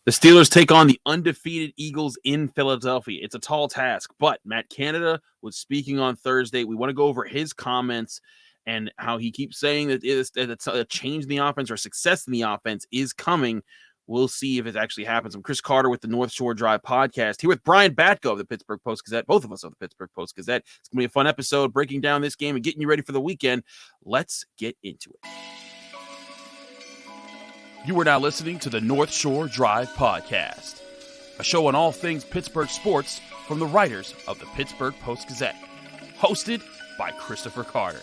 The Steelers take on the undefeated Eagles in Philadelphia. It's a tall task, but Matt Canada was speaking on Thursday. We want to go over his comments and how he keeps saying that it's a change in the offense or success in the offense is coming. We'll see if it actually happens. I'm Chris Carter with the North Shore Drive podcast, here with Brian Batko of the Pittsburgh Post-Gazette, both of us of the Pittsburgh Post-Gazette. It's going to be a fun episode breaking down this game and getting you ready for the weekend. Let's get into it. You are now listening to the North Shore Drive podcast, a show on all things Pittsburgh sports from the writers of the Pittsburgh Post-Gazette, hosted by Christopher Carter.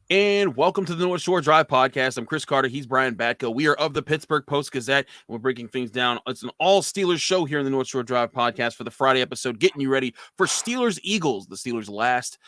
And welcome to the North Shore Drive podcast. I'm Chris Carter. He's Brian Batko. We are of the Pittsburgh Post-Gazette. We're breaking things down. It's an all Steelers show here in the North Shore Drive podcast for the Friday episode, getting you ready for Steelers-Eagles, the Steelers' last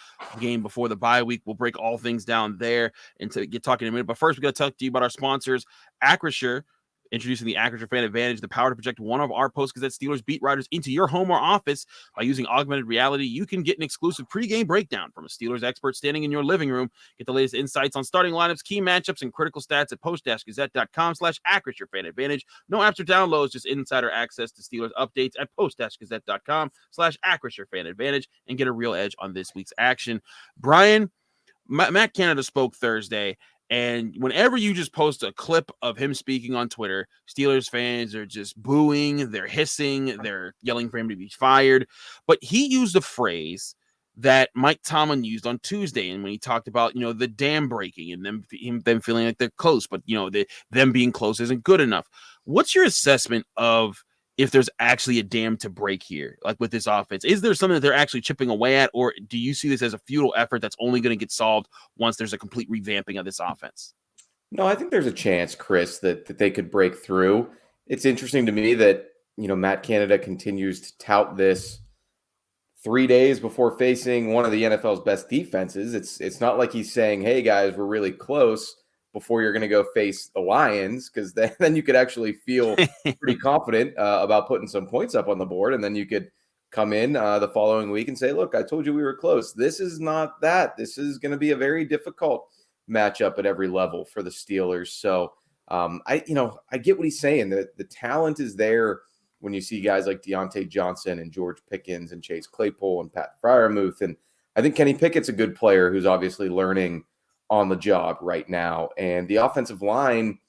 game before the bye week. We'll break all things down there and to get talking in a minute. But first, we got to talk to you about our sponsors, Acrisure. Introducing the Acrisure Fan Advantage, the power to project one of our Post-Gazette Steelers beat writers into your home or office. By using augmented reality, you can get an exclusive pregame breakdown from a Steelers expert standing in your living room. Get the latest insights on starting lineups, key matchups, and critical stats at post-gazette.com/Acrisure Fan Advantage. No apps or downloads, just insider access to Steelers updates at post-gazette.com/Acrisure Fan Advantage and get a real edge on this week's action. Brian, Matt Canada spoke Thursday. And whenever you just post a clip of him speaking on Twitter, Steelers fans are just booing, they're hissing, they're yelling for him to be fired. But he used a phrase that Mike Tomlin used on Tuesday, and when he talked about, the dam breaking and them feeling like they're close, but, them being close isn't good enough. What's your assessment of if there's actually a dam to break here, like with this offense? Is there something that they're actually chipping away at, or do you see this as a futile effort that's only going to get solved once there's a complete revamping of this offense? No, I think there's a chance, Chris, that they could break through. It's interesting to me that, Matt Canada continues to tout this 3 days before facing one of the NFL's best defenses. It's not like he's saying, hey, guys, we're really close before you're going to go face the Lions, because then you could actually feel pretty confident about putting some points up on the board, and then you could come in the following week and say, look, I told you we were close. This is not that. This is going to be a very difficult matchup at every level for the Steelers. So I get what he's saying. The talent is there when you see guys like Deontay Johnson and George Pickens and Chase Claypool and Pat Freiermuth. And I think Kenny Pickett's a good player who's obviously learning on the job right now. And the offensive line,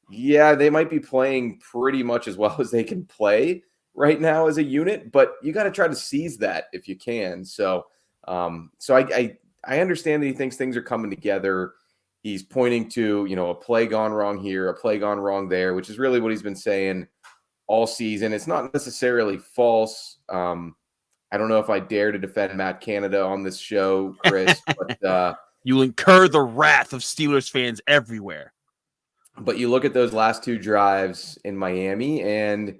yeah, they might be playing pretty much as well as they can play right now as a unit, but you got to try to seize that if you can. So I understand that he thinks things are coming together. He's pointing to, a play gone wrong here, a play gone wrong there, which is really what he's been saying all season. It's not necessarily false. I don't know if I dare to defend Matt Canada on this show, Chris, but you'll incur the wrath of Steelers fans everywhere. But you look at those last two drives in Miami, and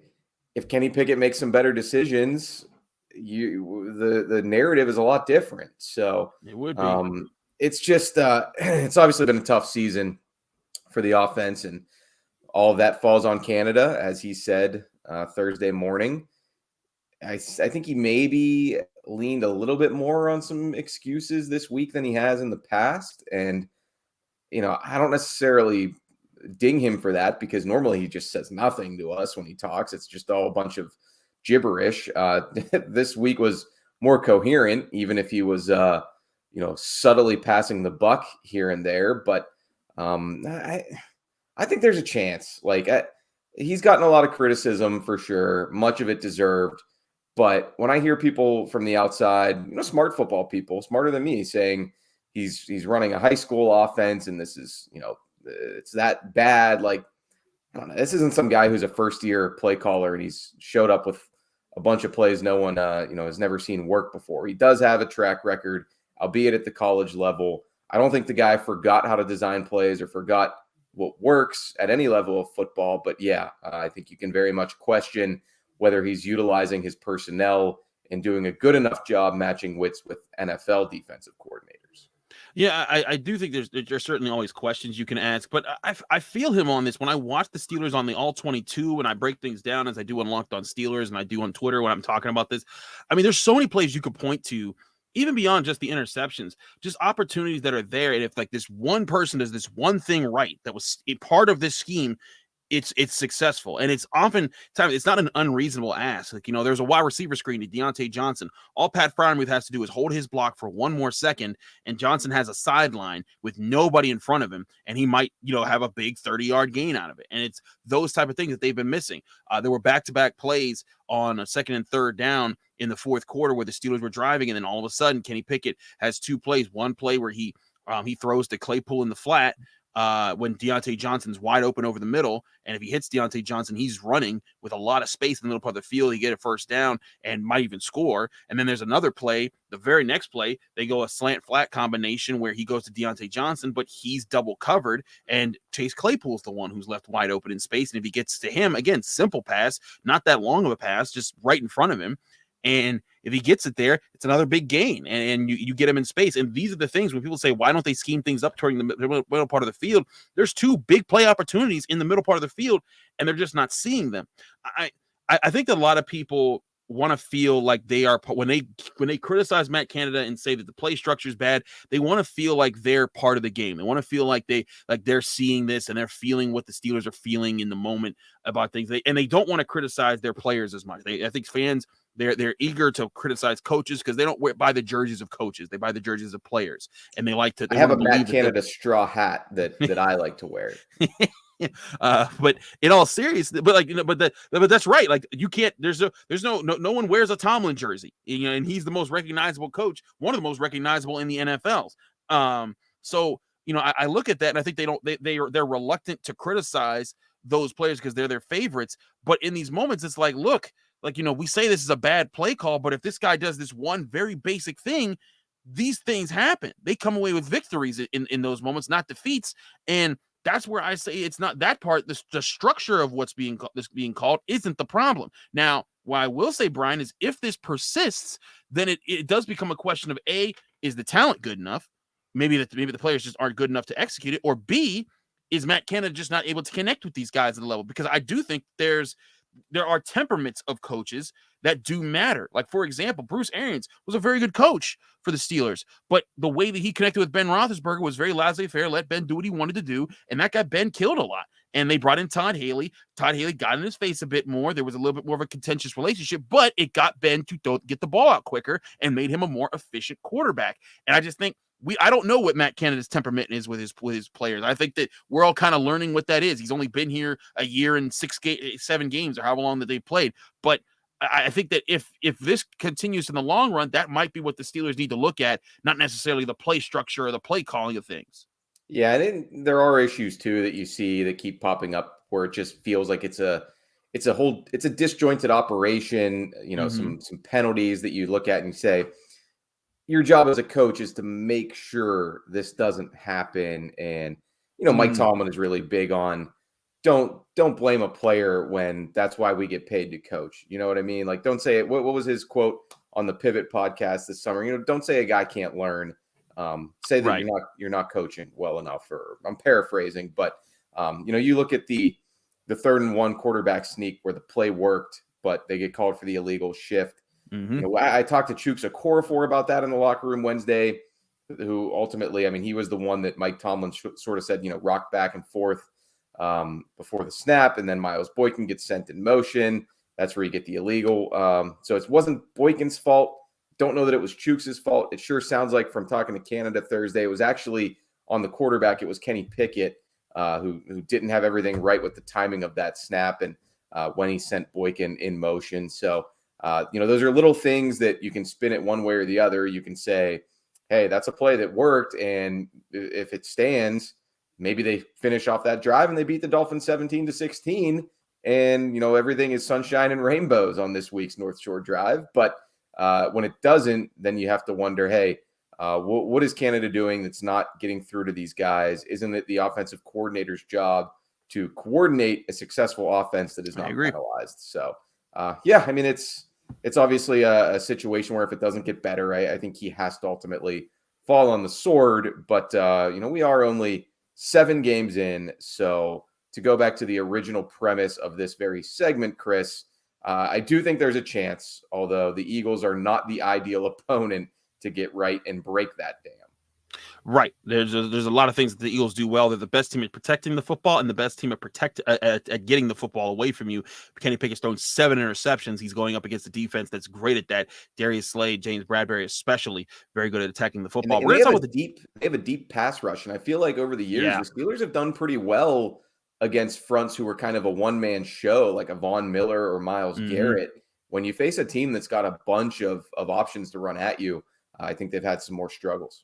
if Kenny Pickett makes some better decisions, the narrative is a lot different. So it would be. It's just it's obviously been a tough season for the offense, and all of that falls on Canada, as he said Thursday morning. I think he maybe leaned a little bit more on some excuses this week than he has in the past. And, I don't necessarily ding him for that, because normally he just says nothing to us when he talks. It's just all a bunch of gibberish. This week was more coherent, even if he was, subtly passing the buck here and there. But I think there's a chance. He's gotten a lot of criticism for sure, much of it deserved. But when I hear people from the outside, smart football people, smarter than me, saying he's running a high school offense and this is, it's that bad. I don't know. This isn't some guy who's a first-year play caller and he's showed up with a bunch of plays no one, has never seen work before. He does have a track record, albeit at the college level. I don't think the guy forgot how to design plays or forgot what works at any level of football. But yeah, I think you can very much question whether he's utilizing his personnel and doing a good enough job matching wits with NFL defensive coordinators. Yeah, I do think there's certainly always questions you can ask, but I feel him on this. When I watch the Steelers on the All-22 and I break things down as I do on Locked On Steelers and I do on Twitter when I'm talking about this, I mean, there's so many plays you could point to even beyond just the interceptions, just opportunities that are there. And if like this one person does this one thing right, that was a part of this scheme, it's successful. And it's often time, it's not an unreasonable ask. Like, there's a wide receiver screen to Deontay Johnson. All Pat Fryermuth has to do is hold his block for one more second, and Johnson has a sideline with nobody in front of him, and he might, have a big 30-yard gain out of it. And it's those type of things that they've been missing. There were back-to-back plays on a second and third down in the fourth quarter where the Steelers were driving, and then all of a sudden Kenny Pickett has two plays. One play where he throws to Claypool in the flat, when Deontay Johnson's wide open over the middle. And if he hits Deontay Johnson, he's running with a lot of space in the middle part of the field. He get a first down and might even score. And then there's another play, the very next play, they go a slant flat combination where he goes to Deontay Johnson, but he's double covered, and Chase Claypool's the one who's left wide open in space. And if he gets to him, again, simple pass, not that long of a pass, just right in front of him. And if he gets it there, it's another big gain, and you get him in space. And these are the things when people say, why don't they scheme things up toward the middle part of the field? There's two big play opportunities in the middle part of the field, and they're just not seeing them. I think that a lot of people want to feel like they are, when they criticize Matt Canada and say that the play structure is bad, they want to feel like they're part of the game. They want to feel like they're seeing this and they're feeling what the Steelers are feeling in the moment about things. And they don't want to criticize their players as much. I think fans, they're eager to criticize coaches because they don't buy the jerseys of coaches. They buy the jerseys of players, and they like to. I have a Matt Canada straw hat that I like to wear. But in all seriousness, but that's right. Like, you can't. There's no one wears a Tomlin jersey, and he's the most recognizable coach, one of the most recognizable in the NFLs. So I look at that and I think they're reluctant to criticize those players because they're their favorites. But in these moments, it's like, look. We say this is a bad play call, but if this guy does this one very basic thing, these things happen. They come away with victories in those moments, not defeats. And that's where I say it's not that part. The structure of what's being called isn't the problem. Now, what I will say, Brian, is if this persists, then it does become a question of A, is the talent good enough? Maybe the players just aren't good enough to execute it. Or B, is Matt Canada just not able to connect with these guys at the level? Because I do think there are temperaments of coaches that do matter. Like, for example, Bruce Arians was a very good coach for the Steelers, but the way that he connected with Ben Roethlisberger was very laissez-faire, let Ben do what he wanted to do, and that got Ben killed a lot. And they brought in Todd Haley. Todd Haley got in his face a bit more. There was a little bit more of a contentious relationship, but it got Ben to get the ball out quicker and made him a more efficient quarterback. And I just think I don't know what Matt Canada's temperament is with his players. I think that we're all kind of learning what that is. He's only been here a year and 7 games or however long that they played. But I think that if this continues in the long run, that might be what the Steelers need to look at, not necessarily the play structure or the play calling of things. Yeah, I think there are issues too that you see that keep popping up where it just feels like it's a disjointed operation. Some penalties that you look at and you say, your job as a coach is to make sure this doesn't happen. And, Mike Tomlin is really big on don't blame a player when that's why we get paid to coach. You know what I mean? Like, don't say it. What was his quote on the Pivot podcast this summer? Don't say a guy can't learn. Say that right. you're not coaching well enough. Or I'm paraphrasing, but you look at the 3rd and 1 quarterback sneak where the play worked, but they get called for the illegal shift. Mm-hmm. I talked to Chooks Okorafor about that in the locker room Wednesday, who ultimately, he was the one that Mike Tomlin sort of said, rock back and forth before the snap. And then Miles Boykin gets sent in motion. That's where you get the illegal. So it wasn't Boykin's fault. Don't know that it was Chooks' fault. It sure sounds like, from talking to Canada Thursday, it was actually on the quarterback. It was Kenny Pickett who didn't have everything right with the timing of that snap and when he sent Boykin in motion. So, those are little things that you can spin it one way or the other. You can say, hey, that's a play that worked. And if it stands, maybe they finish off that drive and they beat the Dolphins 17-16. And, everything is sunshine and rainbows on this week's North Shore Drive. But when it doesn't, then you have to wonder, hey, what is Canada doing that's not getting through to these guys? Isn't it the offensive coordinator's job to coordinate a successful offense that is not penalized? So, it's obviously a situation where if it doesn't get better, I think he has to ultimately fall on the sword. But, we are only 7 games in. So to go back to the original premise of this very segment, Chris, I do think there's a chance, although the Eagles are not the ideal opponent to get right and break that dam. Right. There's a lot of things that the Eagles do well. They're the best team at protecting the football and the best team at getting the football away from you. Kenny Pickett's thrown 7 interceptions. He's going up against a defense that's great at that. Darius Slade, James Bradbury especially, very good at attacking the football. They have a deep pass rush, and I feel like over the years the Steelers have done pretty well against fronts who were kind of a one-man show, like a Von Miller or Myles Garrett. When you face a team that's got a bunch of options to run at you, I think they've had some more struggles.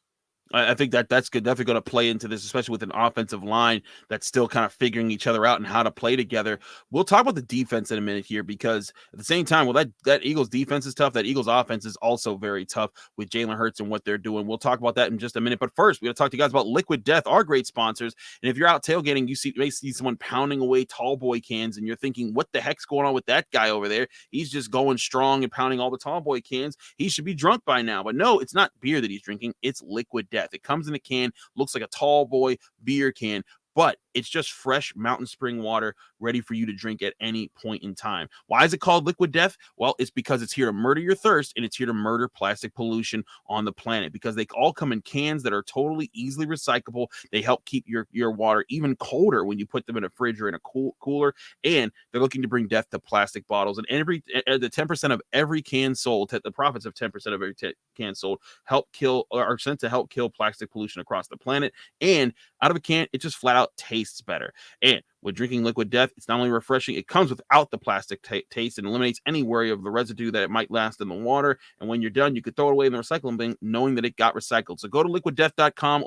I think that's good. Definitely going to play into this, especially with an offensive line that's still kind of figuring each other out and how to play together. We'll talk about the defense in a minute here, because at the same time, well, that Eagles defense is tough. That Eagles offense is also very tough with Jalen Hurts and what they're doing. We'll talk about that in just a minute. But first, we got to talk to you guys about Liquid Death, our great sponsors. And if you're out tailgating, you may see someone pounding away tall boy cans, and you're thinking, what the heck's going on with that guy over there? He's just going strong and pounding all the tall boy cans. He should be drunk by now. But no, it's not beer that he's drinking. It's Liquid Death. It comes in a can, looks like a tall boy beer can, but it's just fresh mountain spring water ready for you to drink at any point in time. Why is it called Liquid Death? Well, it's because it's here to murder your thirst, and it's here to murder plastic pollution on the planet, because they all come in cans that are totally easily recyclable. They help keep your water even colder when you put them in a fridge or in a cooler, and they're looking to bring death to plastic bottles. And the 10% of every can sold, the profits of 10% of every can sold are sent to help kill plastic pollution across the planet. And out of a can, it just flat out tastes better. And with drinking Liquid Death, it's not only refreshing, it comes without the plastic taste and eliminates any worry of the residue that it might last in the water. And when you're done, you could throw it away in the recycling bin, knowing that it got recycled. So go to liquiddeath.com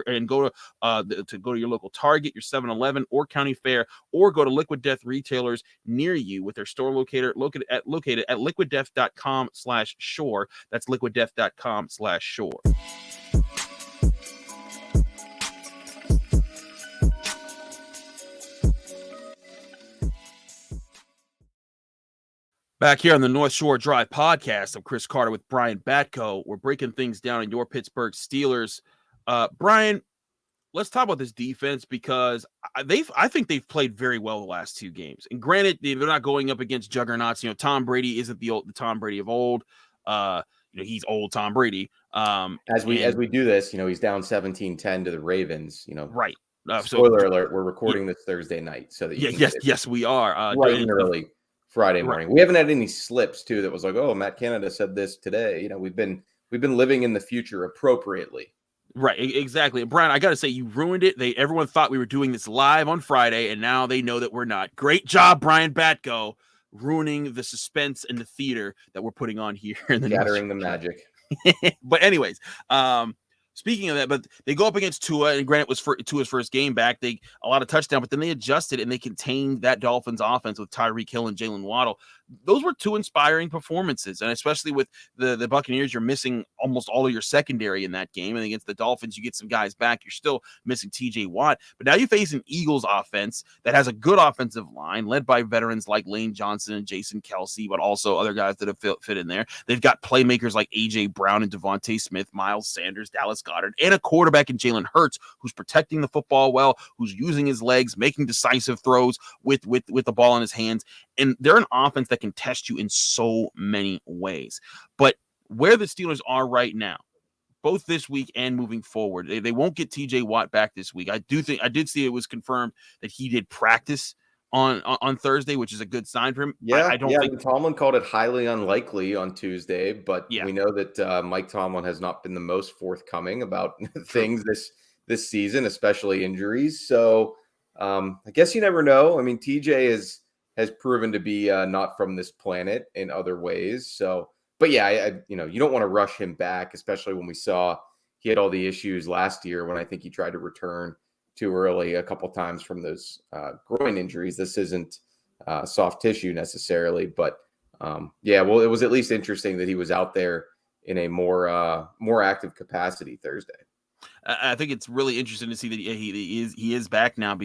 and go to your local Target, your 7-Eleven, or county fair, or go to Liquid Death retailers near you with their store located at liquiddeath.com/shore. That's liquiddeath.com/shore. Back here on the North Shore Drive podcast, I'm Chris Carter with Brian Batko. We're breaking things down in your Pittsburgh Steelers. Brian, let's talk about this defense, because I think they've played very well the last 2 games. And granted, they're not going up against juggernauts. Tom Brady isn't the Tom Brady of old. He's old Tom Brady. As we do this, he's down 17-10 to the Ravens. Right. Spoiler alert: we're recording this Thursday night, so that yes, we are right and early Friday morning. Right. We haven't had any slips too that was like, oh, Matt Canada said this today. We've been living in the future appropriately. Right, exactly. Brian, I got to say, you ruined it. Everyone thought we were doing this live on Friday, and now they know that we're not. Great job, Brian Batko, ruining the suspense and the theater that we're putting on here. Scattering the magic. But anyways, speaking of that, but they go up against Tua, and granted, it was Tua's first game back. A lot of touchdown, but then they adjusted and they contained that Dolphins offense with Tyreek Hill and Jalen Waddle. Those were 2 inspiring performances, and especially with the Buccaneers, you're missing almost all of your secondary in that game. And against the Dolphins, you get some guys back. You're still missing TJ Watt, but now you face an Eagles offense that has a good offensive line led by veterans like Lane Johnson and Jason Kelsey, but also other guys that have fit in there. They've got playmakers like A.J. Brown and Devontae Smith, Miles Sanders, Dallas Goedert, and a quarterback in Jalen Hurts who's protecting the football well, who's using his legs, making decisive throws with the ball in his hands. And they're an offense that can test you in so many ways. But where the Steelers are right now, both this week and moving forward, they won't get TJ Watt back this week. I did see it was confirmed that he did practice on Thursday, which is a good sign for him. I don't think Tomlin called it highly unlikely on Tuesday, but we know that Mike Tomlin has not been the most forthcoming about things this season, especially injuries. So I guess you never know. I mean, TJ has proven to be not from this planet in other ways. So, but you don't want to rush him back, especially when we saw he had all the issues last year when I think he tried to return too early a couple times from those groin injuries. This isn't soft tissue necessarily, but it was at least interesting that he was out there in a more active capacity Thursday. I think it's really interesting to see that he is back now,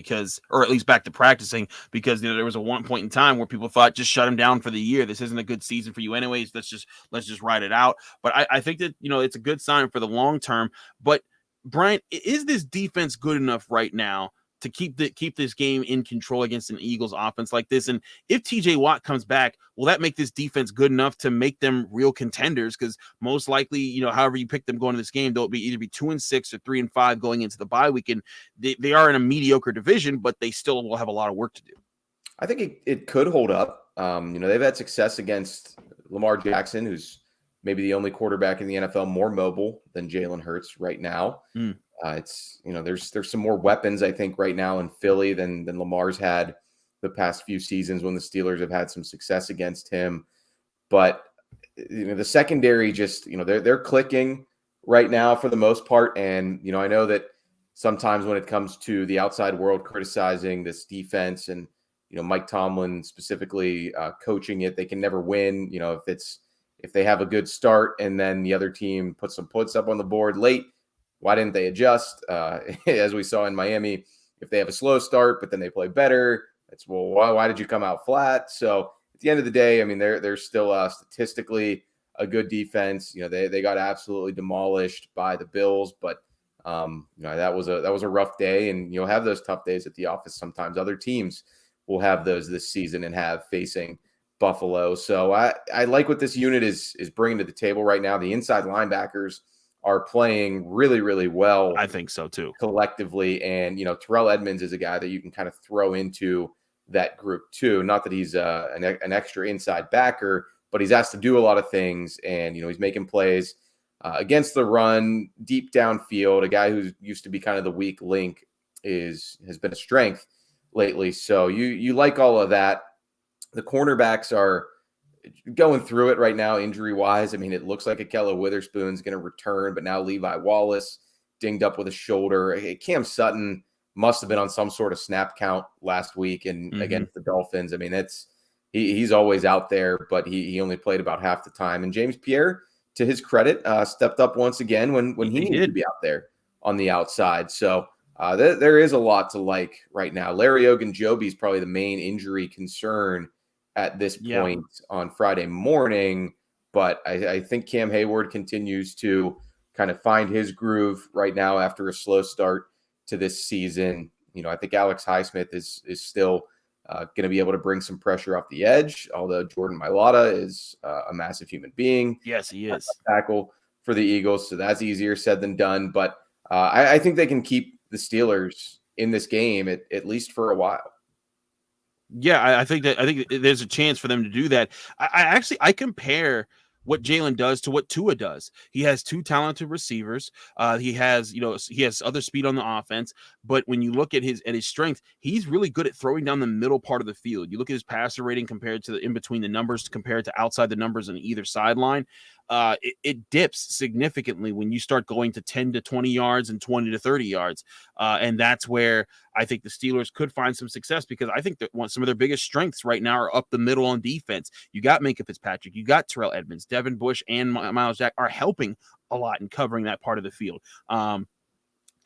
or at least back to practicing, because there was a one point in time where people thought, just shut him down for the year. This isn't a good season for you anyways. Let's just ride it out. But I think that it's a good sign for the long term. But Brian, is this defense good enough right now to keep this game in control against an Eagles offense like this. And if TJ Watt comes back, will that make this defense good enough to make them real contenders? Because most likely, however you pick them going to this game, they'll either be 2-6 or 3-5 going into the bye week. And they are in a mediocre division, but they still will have a lot of work to do. I think it could hold up. They've had success against Lamar Jackson, who's maybe the only quarterback in the NFL more mobile than Jalen Hurts right now. There's some more weapons, I think, right now in Philly than Lamar's had the past few seasons when the Steelers have had some success against him. But the secondary just, they're clicking right now for the most part. And, I know that sometimes when it comes to the outside world criticizing this defense and, Mike Tomlin specifically coaching it, they can never win. If they have a good start and then the other team puts some points up on the board late, why didn't they adjust? As we saw in Miami, if they have a slow start, but then they play better, it's, well, why did you come out flat? So at the end of the day, I mean, they're still statistically a good defense. They got absolutely demolished by the Bills, but that was a rough day, and you'll have those tough days at the office sometimes. Other teams will have those this season and have facing Buffalo. So I like what this unit is bringing to the table right now. The inside linebackers are playing really, really well. I think so too. Collectively. And, Terrell Edmonds is a guy that you can kind of throw into that group too. Not that he's an extra inside backer, but he's asked to do a lot of things. And, he's making plays against the run, deep downfield. A guy who used to be kind of the weak link has been a strength lately. So you like all of that. The cornerbacks are going through it right now, injury-wise. I mean, it looks like Akella Witherspoon's going to return, but now Levi Wallace dinged up with a shoulder. Cam Sutton must have been on some sort of snap count last week and against the Dolphins. I mean, he's always out there, but he only played about half the time. And James Pierre, to his credit, stepped up once again when he needed to be out there on the outside. So there is a lot to like right now. Larry Ogunjobi is probably the main injury concern at this point on Friday morning, but I think Cam Hayward continues to kind of find his groove right now after a slow start to this season. I think Alex Highsmith is still going to be able to bring some pressure off the edge, although Jordan Mailata is a massive human being. Yes, he is. Tackle for the Eagles, so that's easier said than done. But I think they can keep the Steelers in this game at least for a while. Yeah, I think there's a chance for them to do that. I compare what Jalen does to what Tua does. He has two talented receivers. He has other speed on the offense, but when you look at his strength, he's really good at throwing down the middle part of the field. You look at his passer rating compared to the in between the numbers compared to outside the numbers on either sideline. It dips significantly when you start going to 10 to 20 yards and 20 to 30 yards. And that's where I think the Steelers could find some success, because I think that some of their biggest strengths right now are up the middle on defense. You got Minkah Fitzpatrick, you got Terrell Edmonds, Devin Bush, and Miles Jack are helping a lot in covering that part of the field.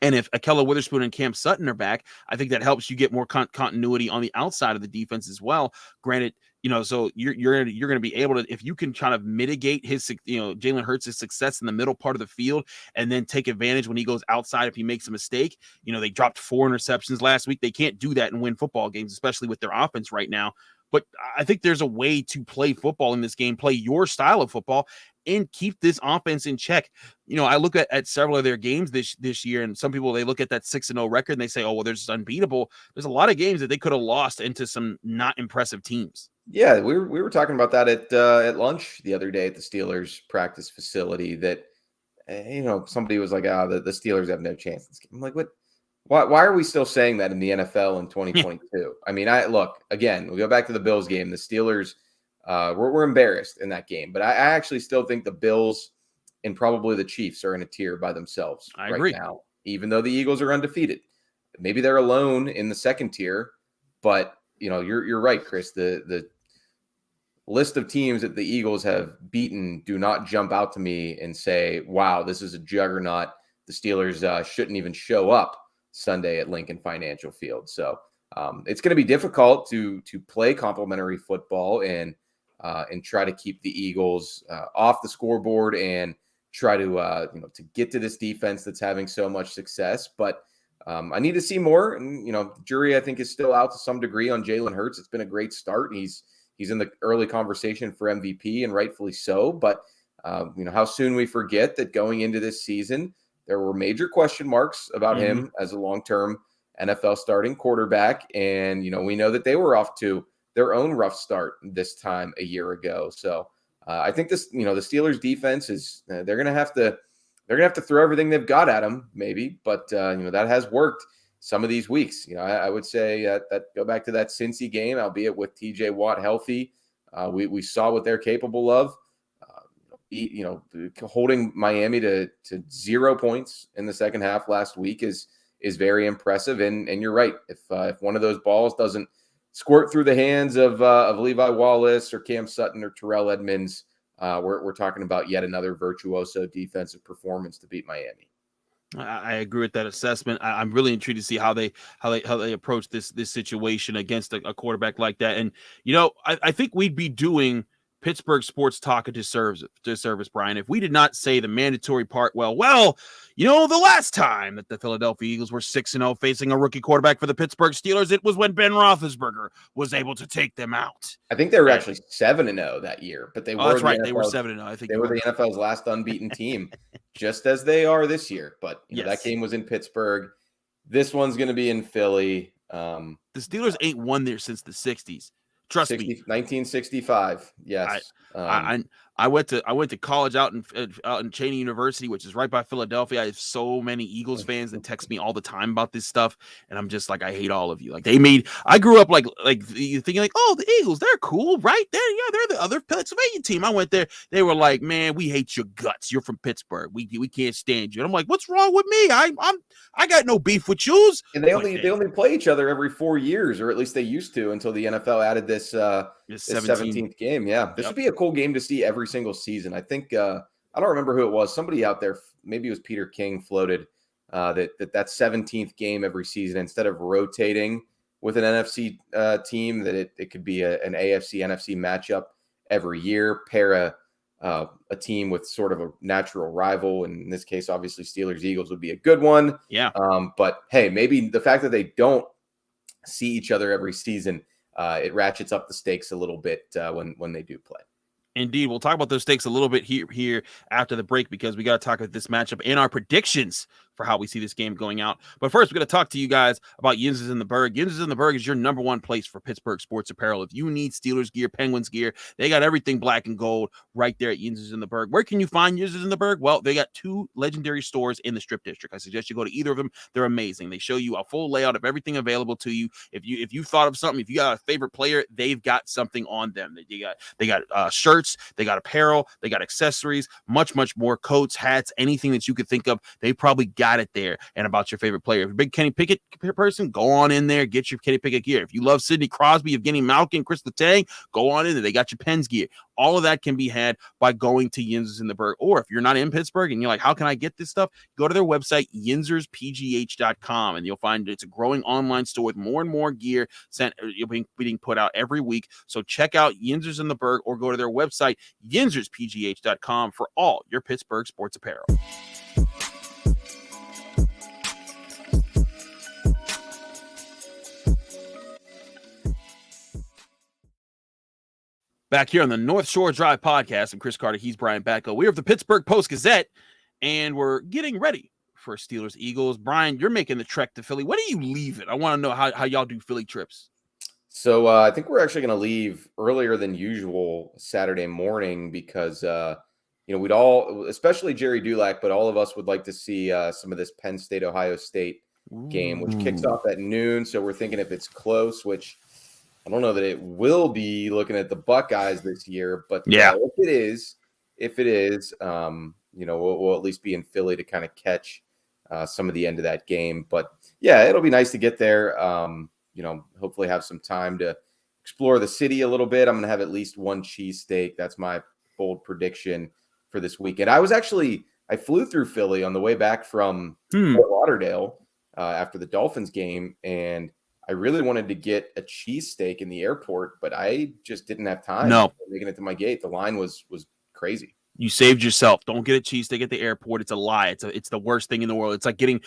And if Akella Witherspoon and Cam Sutton are back, I think that helps you get more continuity on the outside of the defense as well. Granted, so you're going to be able to, if you can kind of mitigate his, Jalen Hurts' success in the middle part of the field, and then take advantage when he goes outside if he makes a mistake. They dropped 4 interceptions last week. They can't do that and win football games, especially with their offense right now. But I think there's a way to play football in this game, play your style of football, and keep this offense in check. I look at several of their games this year, and some people, they look at that 6-0 record and they say, oh, well, there's unbeatable. There's a lot of games that they could have lost into some not impressive teams. Yeah, we were talking about that at lunch the other day at the Steelers practice facility, that somebody was like, the Steelers have no chance. I'm like, what? Why are we still saying that in the NFL in 2022? I mean, look, again, we go back to the Bills game. The Steelers were embarrassed in that game, but I actually still think the Bills and probably the Chiefs are in a tier by themselves agree. Now, even though the Eagles are undefeated. Maybe they're alone in the second tier, but you're right, Chris. The list of teams that the Eagles have beaten do not jump out to me and say, wow, this is a juggernaut. The Steelers shouldn't even show up Sunday at Lincoln Financial Field. So it's going to be difficult to play complementary football and try to keep the Eagles off the scoreboard and try to get to this defense that's having so much success. But I need to see more. And, the jury, I think, is still out to some degree on Jalen Hurts. It's been a great start. He's in the early conversation for MVP, and rightfully so. But, how soon we forget that going into this season, there were major question marks about him as a long-term NFL starting quarterback. And, we know that they were off to their own rough start this time a year ago. So I think the Steelers defense is, they're going to have to throw everything they've got at them, maybe. But, that has worked some of these weeks. I would say that go back to that Cincy game, albeit with TJ Watt healthy. We saw what they're capable of. Holding Miami to 0 points in the second half last week is very impressive. And you're right. If one of those balls doesn't squirt through the hands of Levi Wallace or Cam Sutton or Terrell Edmonds, we're talking about yet another virtuoso defensive performance to beat Miami. I agree with that assessment. I'm really intrigued to see how they approach this situation against a quarterback like that. And I think we'd be doing Pittsburgh sports talk a disservice, Brian, if we did not say the mandatory part. Well, the last time that the Philadelphia Eagles were 6-0 facing a rookie quarterback for the Pittsburgh Steelers, it was when Ben Roethlisberger was able to take them out. I think they were actually 7-0 that year, but they were. That's right. They were 7-0. I think they were the NFL's last unbeaten team, just as they are this year. But that game was in Pittsburgh. This one's going to be in Philly. The Steelers ain't won there since the 60s. Trust me. 1965. Yes. I went to college out in Cheney University, which is right by Philadelphia. I have so many Eagles fans that text me all the time about this stuff, and I'm just like, I hate all of you. Like I grew up like you thinking like, oh, the Eagles, they're cool, right? They're the other Pennsylvania team. I went there, they were like, man, we hate your guts. You're from Pittsburgh. We can't stand you. And I'm like, what's wrong with me? I got no beef with yous. And they only play each other every 4 years, or at least they used to, until the NFL added this 17th game. Yeah, this would be a cool game to see every single season. I think I don't remember who it was. Somebody out there, maybe it was Peter King, floated that 17th game every season, instead of rotating with an NFC team, that it could be an AFC NFC matchup every year. Pair a team with sort of a natural rival, and in this case, obviously Steelers Eagles would be a good one. Yeah. But hey, maybe the fact that they don't see each other every season, it ratchets up the stakes a little bit when they do play. Indeed. We'll talk about those stakes a little bit here after the break, because we got to talk about this matchup and our predictions for how we see this game going out. But first, we're going to talk to you guys about Yinzers in the Berg. Yinzers in the Berg is your number one place for Pittsburgh sports apparel. If you need Steelers gear, Penguins gear, they got everything black and gold right there at Yinzers in the Berg. Where can you find Yinzers in the Berg? Well, they got 2 legendary stores in the Strip District. I suggest you go to either of them. They're amazing. They show you a full layout of everything available to you. If you thought of something, if you got a favorite player, they've got something on them. They got shirts, they got apparel, they got accessories, much more, coats, hats, anything that you could think of. They probably got it there. And about your favorite player, if you're a big Kenny Pickett person, go on in there, get your Kenny Pickett gear. If you love Sidney Crosby, Evgeny Malkin, Chris Letang, go on in there. They got your Pens gear. All of that can be had by going to Yinzers in the Berg. Or if you're not in Pittsburgh and you're like, how can I get this stuff? Go to their website, yinzerspgh.com, and you'll find it's a growing online store with more and more gear being put out every week. So check out Yinzers in the Berg, or go to their website, yinzerspgh.com, for all your Pittsburgh sports apparel. Back here on the North Shore Drive podcast, I'm Chris Carter. He's Brian Batko. We're of the Pittsburgh Post-Gazette, and we're getting ready for Steelers Eagles. Brian, you're making the trek to Philly. When do you leave it? I want to know how y'all do Philly trips. So I think we're actually going to leave earlier than usual Saturday morning, because we'd all, especially Jerry Dulac, but all of us would like to see some of this Penn State Ohio State game, which kicks off at noon. So we're thinking, if it's close, which I don't know that it will be, looking at the Buckeyes this year, but yeah, if it is, we'll at least be in Philly to kind of catch some of the end of that game. But yeah, it'll be nice to get there. Hopefully have some time to explore the city a little bit. I'm going to have at least one cheesesteak. That's my bold prediction for this weekend. I flew through Philly on the way back from Fort Lauderdale after the Dolphins game, and I really wanted to get a cheesesteak in the airport, but I just didn't have time. No, making it to my gate. The line was crazy. You saved yourself. Don't get a cheesesteak at the airport. It's a lie. It's the worst thing in the world. It's like getting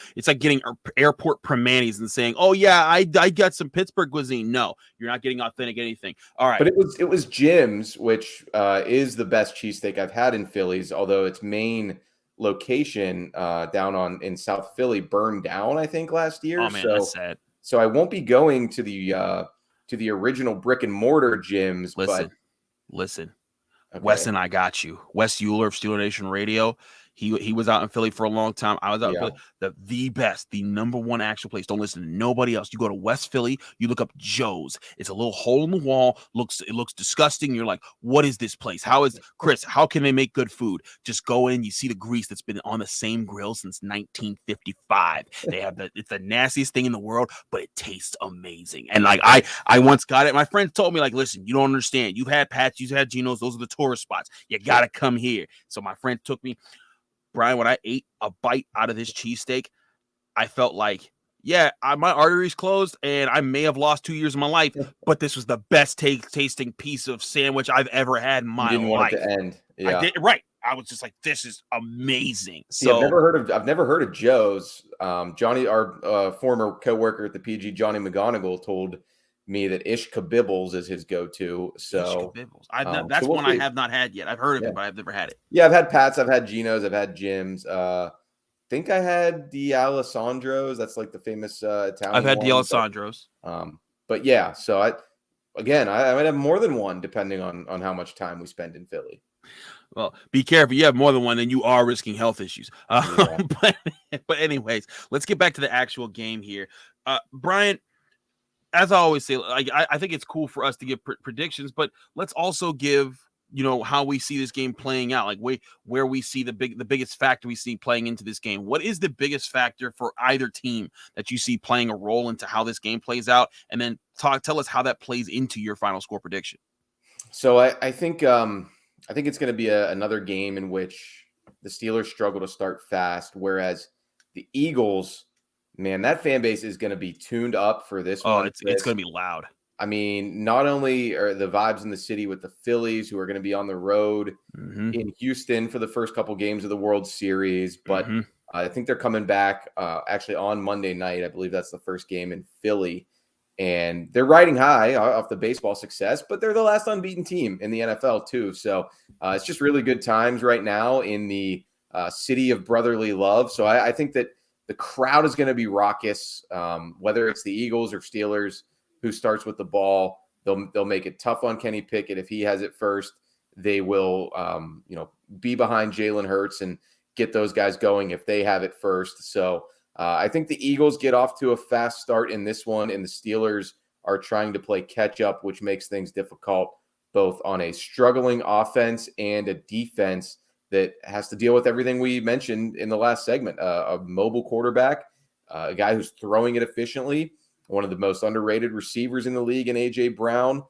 airport primantis and saying, "Oh yeah, I got some Pittsburgh cuisine." No, you're not getting authentic anything. All right. But it was Jim's, which is the best cheesesteak I've had in Philly's, although its main location down in South Philly burned down, I think, last year. Oh man, that's sad. So I won't be going to the original brick and mortar Jim's. Listen. Okay. Wes and I got you. Wes Euler of Steeler Nation Radio. He was out in Philly for a long time. I was out in Philly. The best, the number one actual place. Don't listen to nobody else. You go to West Philly, you look up Joe's. It's a little hole in the wall. It looks disgusting. You're like, what is this place? Chris, how can they make good food? Just go in, you see the grease that's been on the same grill since 1955. It's the nastiest thing in the world, but it tastes amazing. And like I once got it. My friends told me, like, listen, you don't understand. You've had Pat's, you've had Geno's, those are the tourist spots. You gotta come here. So my friend took me. Brian, when I ate a bite out of this cheesesteak, I felt like, my arteries closed and I may have lost 2 years of my life, but this was the best tasting piece of sandwich I've ever had in my life. You didn't want it to end. Yeah. Right. I was just like, this is amazing. See, I've never heard of Joe's. Johnny, our former coworker at the PG, Johnny McGonigal, told me that Ish Kabibbles is his go-to. So that's one I have not had yet. I've heard of it, but I've never had it. Yeah, I've had Pat's, I've had Geno's, I've had Jim's. I think I had the Alessandro's. That's like the famous Italian. I've had the Alessandro's. But yeah, so I might have more than one depending on how much time we spend in Philly. Well, be careful. You have more than one, then you are risking health issues. But anyways, let's get back to the actual game here. Brian, as I always say, like I think it's cool for us to give predictions, but let's also give, how we see this game playing out, like where we see the biggest factor we see playing into this game. What is the biggest factor for either team that you see playing a role into how this game plays out? And then tell us how that plays into your final score prediction. So I think it's going to be another game in which the Steelers struggle to start fast, whereas the Eagles, man, that fan base is going to be tuned up for this one. It's going to be loud. I mean, not only are the vibes in the city with the Phillies, who are going to be on the road in Houston for the first couple games of the World Series, but I think they're coming back actually on Monday night. I believe that's the first game in Philly. And they're riding high off the baseball success, but they're the last unbeaten team in the NFL too. So it's just really good times right now in the city of brotherly love. So I think that the crowd is going to be raucous, whether it's the Eagles or Steelers who starts with the ball. They'll make it tough on Kenny Pickett. If he has it first, they will, be behind Jalen Hurts and get those guys going if they have it first. So I think the Eagles get off to a fast start in this one, and the Steelers are trying to play catch up, which makes things difficult both on a struggling offense and a defense that has to deal with everything we mentioned in the last segment. A mobile quarterback, a guy who's throwing it efficiently, one of the most underrated receivers in the league in A.J. Brown,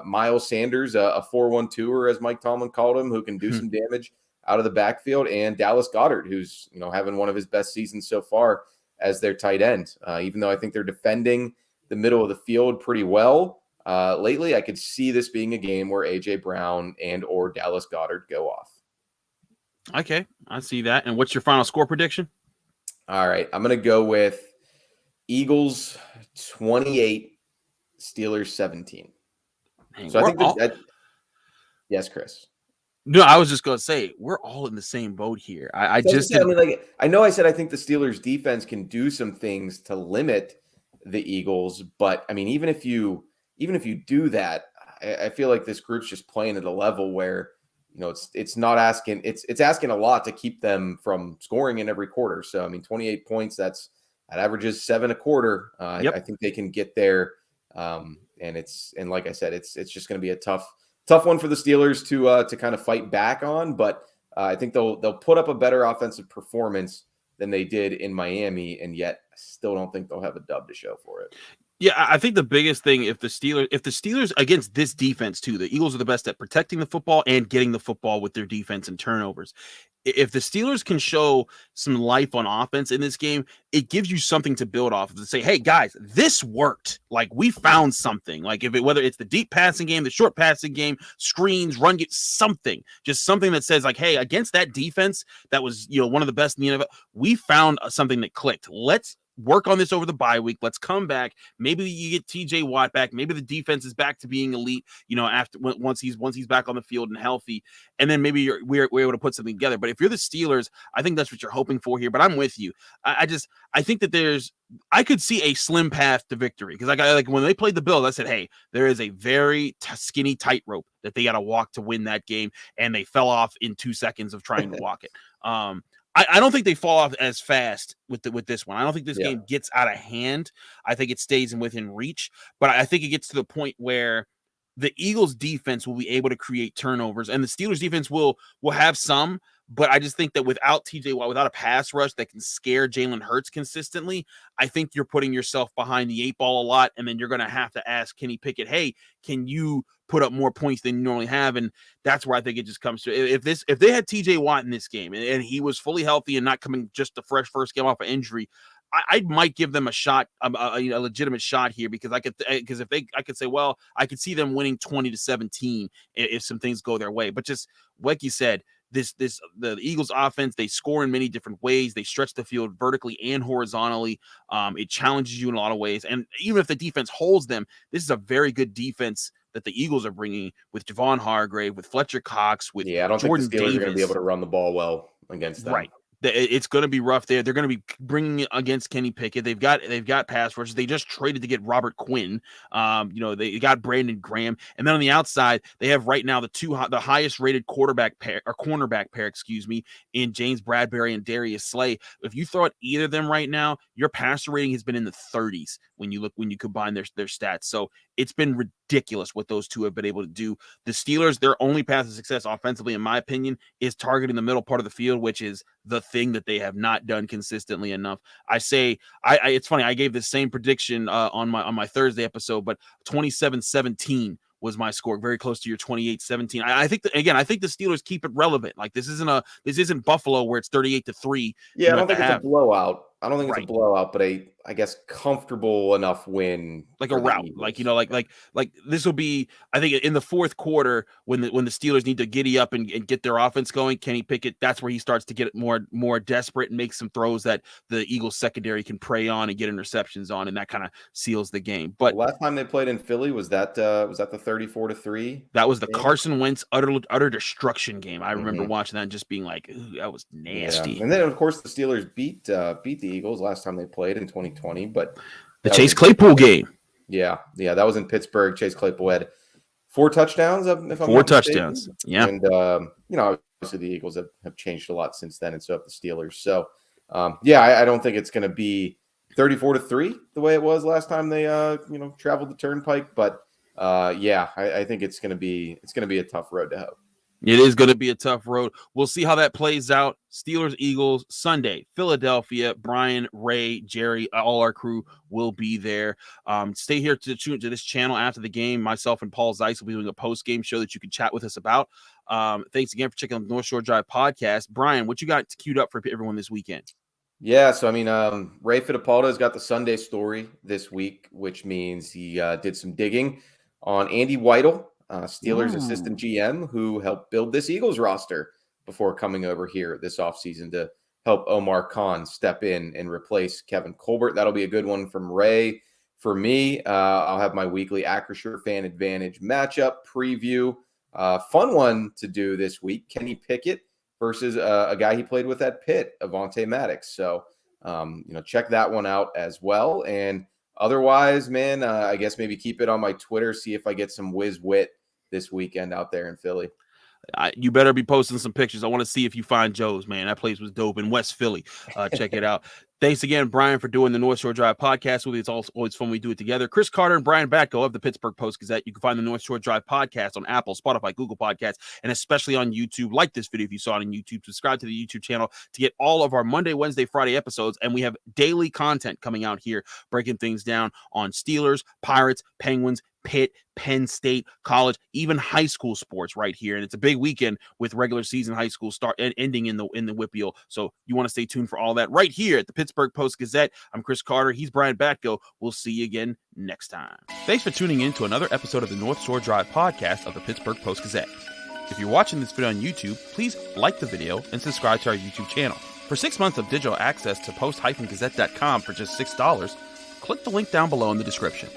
Miles Sanders, a 4-1-2er, as Mike Tomlin called him, who can do some damage out of the backfield, and Dallas Goedert, who's having one of his best seasons so far as their tight end. Even though I think they're defending the middle of the field pretty well lately, I could see this being a game where A.J. Brown and or Dallas Goedert go off. Okay, I see that. And what's your final score prediction? All right, I'm going to go with Eagles 28, Steelers 17. Dang, so I think that yes, Chris. No, I was just going to say we're all in the same boat here. I know I said I think the Steelers defense can do some things to limit the Eagles, but I mean, even if you do that, I feel like this group's just playing at a level where it's not asking, it's asking a lot to keep them from scoring in every quarter. So I mean, 28 points, that averages 7 a quarter. I think they can get there. And like I said, it's just going to be a tough one for the Steelers to kind of fight back on. But I think they'll put up a better offensive performance than they did in Miami, and yet I still don't think they'll have a dub to show for it. Yeah, I think the biggest thing, if the Steelers against this defense too, the Eagles are the best at protecting the football and getting the football with their defense and turnovers. if the Steelers can show some life on offense in this game, it gives you something to build off of to say, hey guys, this worked. Like we found something. Like whether it's the deep passing game, the short passing game, screens, run, get something, just something that says like, hey, against that defense that was one of the best in the NFL, we found something that clicked. Let's work on this over the bye week. Let's come back. Maybe you get TJ Watt back. Maybe the defense is back to being elite. After once he's back on the field and healthy, and then maybe we're able to put something together. But if you're the Steelers, I think that's what you're hoping for here. But I'm with you. I think that I could see a slim path to victory because like when they played the Bills, I said, hey, there is a very skinny tightrope that they got to walk to win that game, and they fell off in 2 seconds of trying to walk it. I don't think they fall off as fast with this one. I don't think this game gets out of hand. I think it stays within reach, but I think it gets to the point where the Eagles defense will be able to create turnovers, and the Steelers defense will have some. But I just think that without TJ Watt, without a pass rush that can scare Jalen Hurts consistently, I think you're putting yourself behind the 8 ball a lot, and then you're going to have to ask Kenny Pickett, hey, can you put up more points than you normally have? And that's where I think it just comes to. If they had TJ Watt in this game and he was fully healthy and not coming just a fresh first game off of injury, I might give them a shot, a legitimate shot here because I could say, well, I could see them winning 20-17 if some things go their way. But just like you said, the Eagles offense, they score in many different ways. They stretch the field vertically and horizontally. It challenges you in a lot of ways. And even if the defense holds them, this is a very good defense that the Eagles are bringing with Javon Hargrave, with Fletcher Cox, with I don't Jordan think the Steelers Davis. are going to be able to run the ball well against them. Right. It's going to be rough there. They're going to be bringing against Kenny Pickett. They've got pass rushers. They just traded to get Robert Quinn. They got Brandon Graham, and then on the outside they have right now the highest rated cornerback pair in James Bradbury and Darius Slay. If you throw at either of them right now, your passer rating has been in the 30s when you combine their stats. So it's been ridiculous what those two have been able to do. The Steelers, their only path to success offensively, in my opinion, is targeting the middle part of the field, which is the thing that they have not done consistently enough. It's funny. I gave the same prediction on my Thursday episode, but 27-17 was my score, very close to your 28-17. I think the Steelers keep it relevant. Like this isn't Buffalo where it's 38-3. Yeah, I don't think it's a blowout. I don't think it's a blowout, but I guess comfortable enough win, like a rout. Like this will be. I think in the fourth quarter when the Steelers need to giddy up and get their offense going, Kenny Pickett, that's where he starts to get more desperate and make some throws that the Eagles secondary can prey on and get interceptions on, and that kind of seals the game. But the last time they played in Philly was that the 34-3? That was the game? Carson Wentz utter destruction game. I remember watching that and just being like, ooh, that was nasty. Yeah. And then of course the Steelers beat the Eagles last time they played in 2020, but the Chase Claypool game. Yeah, that was in Pittsburgh. Chase Claypool had 4 touchdowns. If I'm 4 touchdowns. Yeah, and obviously the Eagles have changed a lot since then, and so have the Steelers. So, I don't think it's going to be 34-3 the way it was last time they traveled the Turnpike, but I think it's going to be a tough road to hoe. It is going to be a tough road. We'll see how that plays out. Steelers, Eagles, Sunday, Philadelphia. Brian, Ray, Jerry, all our crew will be there. Stay here to tune to this channel after the game. Myself and Paul Zeiss will be doing a post-game show that you can chat with us about. Thanks again for checking out the North Shore Drive podcast. Brian, what you got queued up for everyone this weekend? Yeah, so Ray Fittipaldo's got the Sunday story this week, which means he did some digging on Andy Weidl, Steelers assistant GM, who helped build this Eagles roster before coming over here this offseason to help Omar Khan step in and replace Kevin Colbert. That'll be a good one from Ray. For me, I'll have my weekly Acrisure Fan Advantage matchup preview. Fun one to do this week, Kenny Pickett versus a guy he played with at Pitt, Avonte Maddox. So, check that one out as well. And otherwise, man, I guess maybe keep it on my Twitter, see if I get some whiz wit this weekend out there in Philly. You better be posting some pictures. I want to see if you find Joe's, man. That place was dope in West Philly. Check it out. Thanks again, Brian, for doing the North Shore Drive podcast with me. It's always fun we do it together. Chris Carter and Brian Batko of the Pittsburgh Post-Gazette. You can find the North Shore Drive podcast on Apple, Spotify, Google Podcasts, and especially on YouTube. Like this video if you saw it on YouTube. Subscribe to the YouTube channel to get all of our Monday, Wednesday, Friday episodes. And we have daily content coming out here, breaking things down on Steelers, Pirates, Penguins, Pitt, Penn State, college, even high school sports right here. And it's a big weekend with regular season high school start and ending in the Whippeal. So you want to stay tuned for all that right here at the Pittsburgh Post-Gazette. I'm Chris Carter. He's Brian Batko. We'll see you again next time. Thanks for tuning in to another episode of the North Shore Drive podcast of the Pittsburgh Post-Gazette. If you're watching this video on YouTube, please like the video and subscribe to our YouTube channel. For 6 months of digital access to post-gazette.com for just $6, click the link down below in the description.